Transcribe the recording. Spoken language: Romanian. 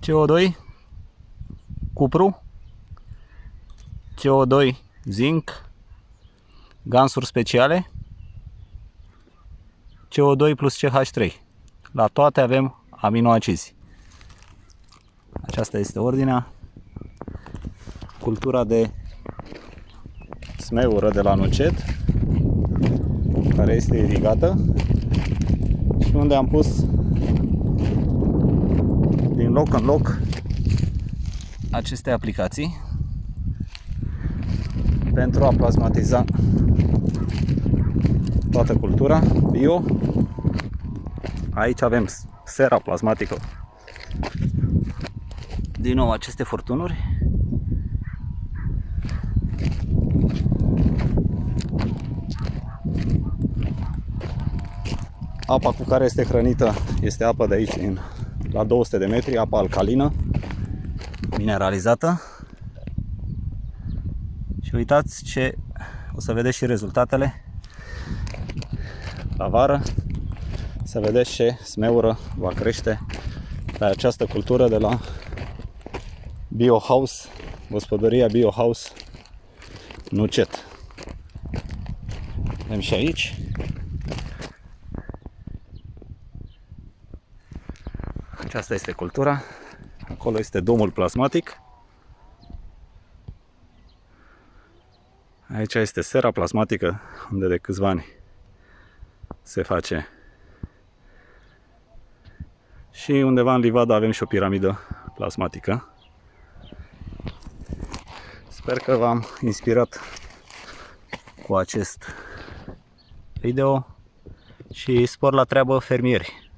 CO2, cupru, CO2, zinc, gansuri speciale, CO2 plus CH3. La toate avem aminoacizi. Aceasta este ordinea. Cultura de smeură de la nucet, care este irigată și unde am pus din loc în loc aceste aplicații pentru a plasmatiza toată cultura bio. Aici avem sera plasmatică. Din nou aceste furtunuri. Apa cu care este hrănită este apa de aici, la 200 de metri, apa alcalină, mineralizată. Și uitați ce o să vedeți și rezultatele la vară. Să vedeți ce smeură va crește pe această cultură de la Biohouse, gospodăria Biohouse Nucet. Avem și aici. Aceasta este cultura. Acolo este domul plasmatic. Aici este sera plasmatică, unde de câțiva ani se face. Și undeva în livadă avem și o piramidă plasmatică. Sper că v-am inspirat cu acest video și spor la treabă, fermieri!